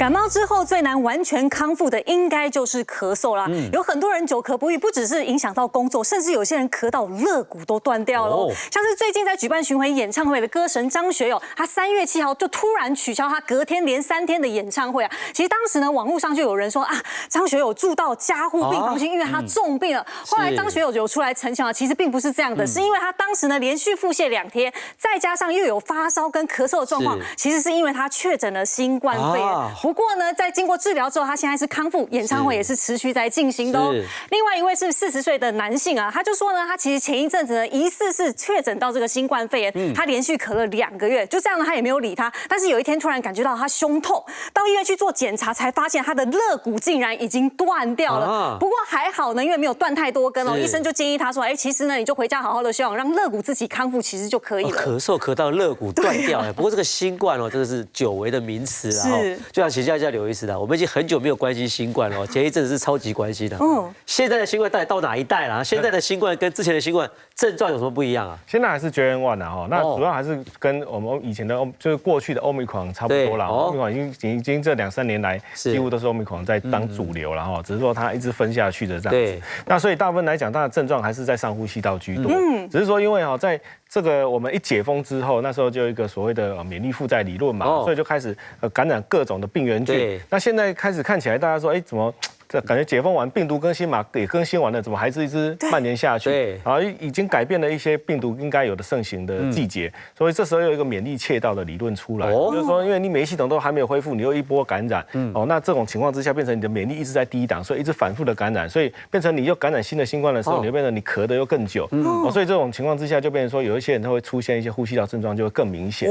感冒之后最难完全康复的，应该就是咳嗽啦。有很多人久咳不愈，不只是影响到工作，甚至有些人咳到肋骨都断掉了。像是最近在举办巡回演唱会的歌神张学友，他3月7号就突然取消他隔天连3天的演唱会啊。其实当时呢，网络上就有人说啊，张学友住到加护病房去，因为他重病了。后来张学友有出来澄清了，其实并不是这样的，是因为他当时呢连续腹泻2天，再加上又有发烧跟咳嗽的状况，其实是因为他确诊了新冠肺炎。不过呢，在经过治疗之后，他现在是康复，演唱会也是持续在进行的哦。另外一位是40岁的男性啊，他就说呢，他其实前一阵子呢，疑似是确诊到这个新冠肺炎，他连续咳了2个月，就这样呢，他也没有理他。但是有一天突然感觉到他胸痛，到医院去做检查，才发现他的肋骨竟然已经断掉了。不过还好呢，因为没有断太多根哦，医生就建议他说，哎，其实呢，你就回家好好的休养，让肋骨自己康复，其实就可以了。咳嗽咳到肋骨断掉，不过这个新冠哦，真的是久违的名词啊。就想请教一下刘医师的，我们已经很久没有关心新冠了，前一阵子是超级关心的。现在的新冠到底到哪一代了？现在的新冠跟之前的新冠症状有什么不一样啊？现在还是JN.1啊，哈，那主要还是跟我们以前的就是过去的 Omicron 差不多了。Omicron 已经这2、3年来几乎都是 Omicron 在当主流了哈，只是说它一直分下去的这样子。那所以大部分来讲，它的症状还是在上呼吸道居多。只是说因为哈在这个我们一解封之后，那时候就有一个所谓的免疫负债理论嘛，所以就开始感染各种的病原菌。那现在开始看起来，大家说，哎，怎么这感觉解封完病毒更新嘛，也更新完了，怎么还是一直蔓延下去？然后已经改变了一些病毒应该有的盛行的季节，所以这时候有一个免疫窃盗的理论出来，就是说，因为你免疫系统都还没有恢复，你又一波感染，那这种情况之下，变成你的免疫一直在低档，所以一直反复的感染，所以变成你又感染新的新冠的时候，你就变成你咳得又更久，所以这种情况之下，就变成说有一些人他会出现一些呼吸道症状就会更明显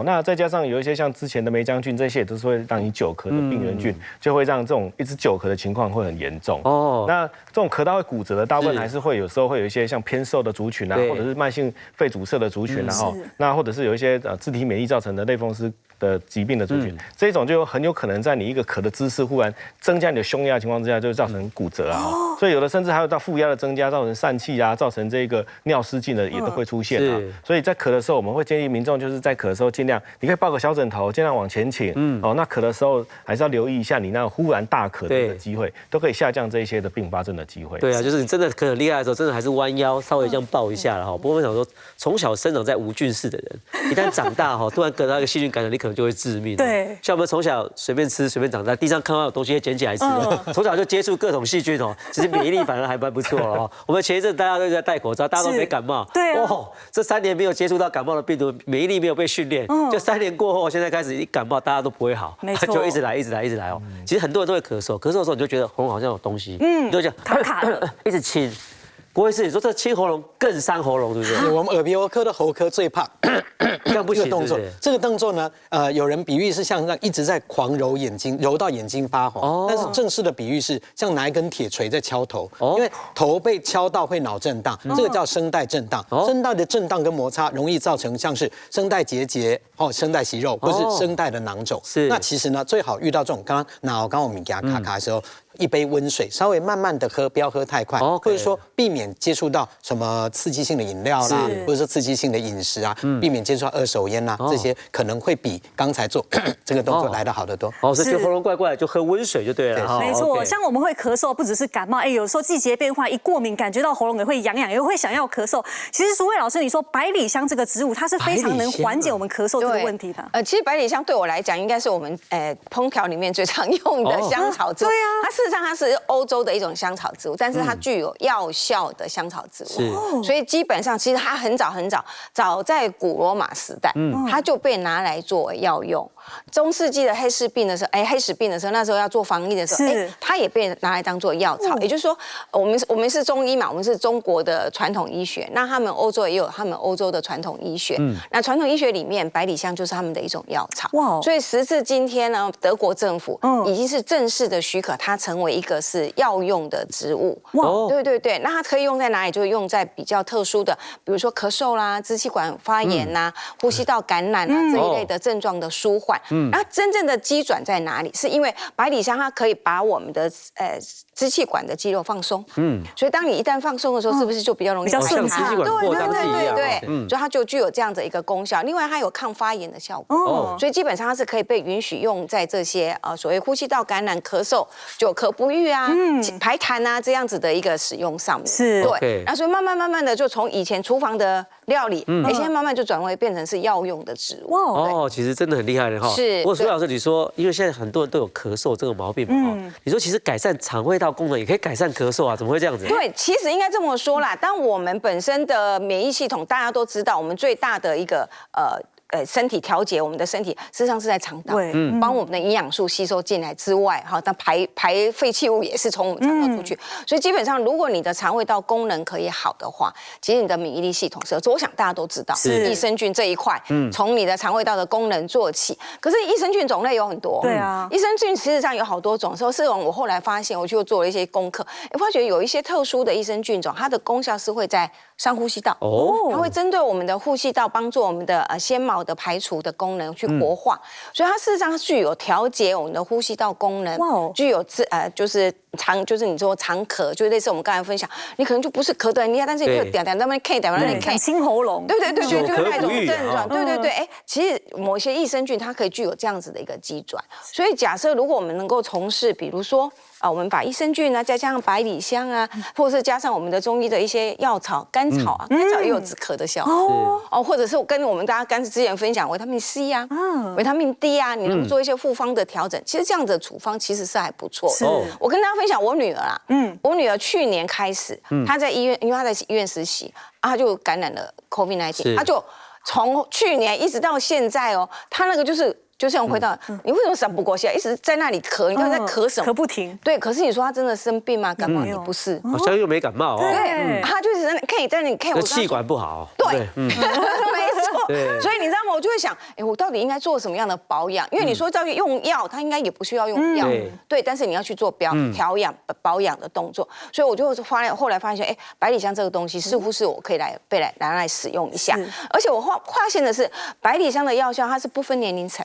那再加上有一些像之前的梅将军这些，都是会让你久咳的病原菌，就会让这种一直久咳的情况会很严重那这种咳到会骨折的，大部分还是会有时候会有一些像偏瘦的族群啊，或者是慢性肺阻塞的族群那或者是有一些自体免疫造成的类风湿的疾病的族群，这一种就很有可能在你一个咳的姿势忽然增加你的胸压的情况之下，就造成骨折所以有的甚至还有到负压的增加，造成疝气啊，造成这个尿失禁的也都会出现所以在咳的时候，我们会建议民众就是在咳的时候尽量，你可以抱个小枕头，尽量往前倾那咳的时候还是要留意一下你那种忽然大咳的一个机会，都可以下降这一些的并发症的机会。对啊，就是你真的咳很厉害的时候，真的还是弯腰稍微这样抱一下了不过我想说，从小生长在无菌室的人，一旦长大突然得到一个细菌感染，你可能就会致命。对，像我们从小随便吃随便长大，地上看到有东西捡起来吃从小就接触各种细菌其实免疫力反而还蛮不错了我们前一阵大家都在戴口罩，大家都没感冒。对这3年没有接触到感冒的病毒，免疫力没有被训练，就3年过后，现在开始一感冒大家都不会好，就一直来其实很多人都会咳嗽的时候你就觉得喉咙好像有东西，你就讲卡卡的，一直清。郭医师，你说这清喉咙更伤喉咙，对不对？我们耳鼻喉科的喉科最怕这样不行。这个动作呢，有人比喻是像一直在狂揉眼睛，揉到眼睛发红。但是正式的比喻是像拿一根铁锤在敲头，因为头被敲到会脑震荡，这个叫声带震荡。声带的震荡跟摩擦容易造成像是声带结节、声带息肉，或是声带的囊肿。那其实呢，最好遇到这种刚刚我们给他卡卡的时候。一杯温水，稍微慢慢的喝，不要喝太快，或者说避免接触到什么刺激性的饮料啦，或者说刺激性的饮食啊，避免接触到2手烟啦，这些可能会比刚才做这个动作来得好得多。所以就喉咙怪怪，就喝温水就对了。没错，像我们会咳嗽，不只是感冒，有时候季节变化一过敏，感觉到喉咙也会痒痒，也会想要咳嗽。其实淑慧老师，你说百里香这个植物，它是非常能缓解我们咳嗽这个问题的。其实百里香对我来讲，应该是我们烹调里面最常用的香草植物。对啊，事实上它是欧洲的一种香草植物，但是它具有药效的香草植物，所以基本上其实它很早在古罗马时代，它就被拿来做药用。中世纪的黑死病的时候，那时候要做防疫的时候，它也被拿来当做药草。也就是说，我们是中医嘛，我们是中国的传统医学，那他们欧洲也有他们欧洲的传统医学。那传统医学里面，百里香就是他们的一种药草。所以时至今天呢，德国政府已经是正式的许可它成为一个是药用的植物。对，那它可以用在哪里？就用在比较特殊的，比如说咳嗽啦、支气管发炎啦、呼吸道感染啊这一类的症状的舒缓。换。那真正的机转在哪里？是因为百里香它可以把我们的支气管的肌肉放松，所以当你一旦放松的时候，是不是就比较容易比较顺畅？支气管扩张剂一样，所以它就具有这样的一个功效。另外，它有抗发炎的效果，所以基本上它是可以被允许用在这些所谓呼吸道感染、咳嗽、久咳不愈啊、排痰啊这样子的一个使用上面。是，对。那所以慢慢的就从以前厨房的料理，现在慢慢就转为变成是药用的植物。哦，其实真的很厉害的哈。是。不过苏老师，你说，因为现在很多人都有咳嗽这个毛病嘛，你说其实改善肠胃道功能也可以改善咳嗽啊，怎么会这样子？对，其实应该这么说啦。当我们本身的免疫系统，大家都知道，我们最大的一个身体调节我们的身体，事实上是在肠道，帮我们的营养素吸收进来之外，哈，但排废弃物也是从我们肠道出去。所以基本上，如果你的肠胃道功能可以好的话，其实你的免疫力系统是，我想大家都知道，益生菌这一块，从你的肠胃道的功能做起。可是益生菌种类有很多，对啊，益生菌事实上有好多种。是我后来发现，我就做了一些功课，发觉有一些特殊的益生菌种，它的功效是会在上呼吸道，它会针对我们的呼吸道，帮助我们的纤毛的排除的功能去活化，所以它事实上具有调节我们的呼吸道功能，具有就是你说常咳，就类似我们刚才分享，你可能就不是咳得很厉害，但是你就点那边 K 点那边 K， 清喉咙，对，就是那种症状，对，其实某些益生菌它可以具有这样子的一个机转，所以假设如果我们能够从事，比如说我们把益生菌啊，再加上百里香啊，或者是加上我们的中医的一些药草、甘草啊，甘草也有止咳的效果或者是我跟我们大家之前分享维他命 C 啊、维他命 D 啊，你能做一些复方的调整，其实这样的处方其实是还不错的。我跟大家分享我女儿啊，我女儿去年开始，她在医院，因为她在医院实习，她就感染了 COVID-19， 她就从去年一直到现在她那个就像回到你为什么喘不过气来，一直在那里咳，你到底在咳什么？咳不停。对，可是你说他真的生病吗？感冒也不是，好像又没感冒对，他就是在那里看我气管不好。对，没错。所以你知道吗？我就会想，我到底应该做什么样的保养？因为你说到底用药，他应该也不需要用药，对。但是你要去做调养、保养的动作。所以我就后来发现，百里香这个东西似乎是我可以拿来使用一下。而且我发现的是，百里香的药效它是不分年龄层。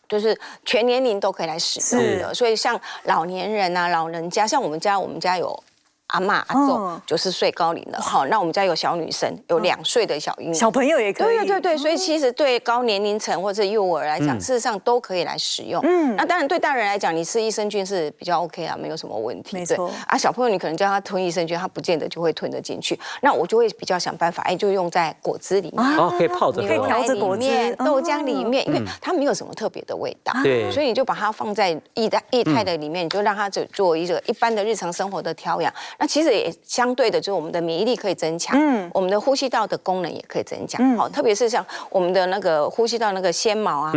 就是全年龄都可以来使用的，所以像老年人啊、老人家，像我们家有阿嬷阿祖90岁高龄的，好，那我们家有小女生，有2岁的小婴儿，小朋友也可以。对，所以其实对高年龄层或者幼儿来讲，事实上都可以来使用。那当然对大人来讲，你吃益生菌是比较 OK 啊，没有什么问题。没错。小朋友你可能叫他吞益生菌，他不见得就会吞得进去。那我就会比较想办法，就用在果汁里面，可以泡着，可以调着果汁、豆浆里面，因为它没有什么特别的味道，对，所以你就把它放在液态的里面，你就让它做一个一般的日常生活的调养。那其实也相对的，就是我们的免疫力可以增强，我们的呼吸道的功能也可以增强，好，特别是像我们的那个呼吸道那个纤毛啊，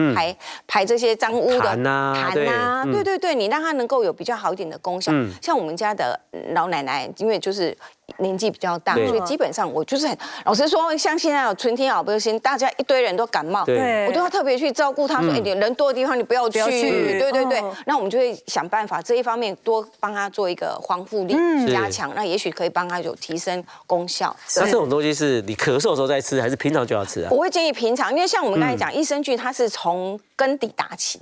排这些脏污的痰啊，对，你让它能够有比较好一点的功效。像我们家的老奶奶，因为就是年纪比较大，所以基本上我就是老实说，像现在有春天好不心，大家一堆人都感冒，我都要特别去照顾他，说你人多的地方你不要去，对，那我们就会想办法这一方面多帮他做一个防护力加强，那也许可以帮他有提升功效。那这种东西是你咳嗽的时候再吃，还是平常就要吃啊？我会建议平常，因为像我们刚才讲，益生菌它是从根底打起，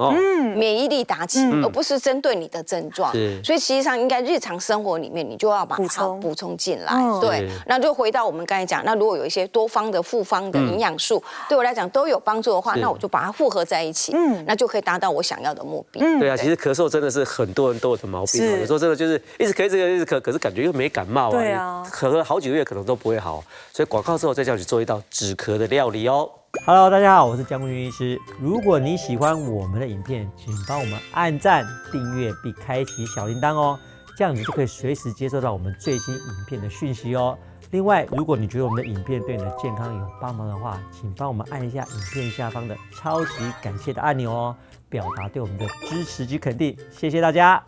免疫力打起，而不是针对你的症状，所以实际上应该日常生活里面你就要把它补充进来。对，那就回到我们刚才讲，那如果有一些多方的复方的营养素，对我来讲都有帮助的话，那我就把它复合在一起，那就可以达到我想要的目的。对啊，其实咳嗽真的是很多人都有的毛病，有时候真的就是一直咳，可是感觉又没感冒啊，咳了好几个月可能都不会好，所以广告之后再叫你做一道止咳的料理哦。Hello， 大家好，我是江坤云医师。如果你喜欢我们的影片，请帮我们按赞、订阅并开启小铃铛哦。这样你就可以随时接收到我们最新影片的讯息哦。另外，如果你觉得我们的影片对你的健康有帮忙的话，请帮我们按一下影片下方的超级感谢的按钮哦，表达对我们的支持及肯定。谢谢大家。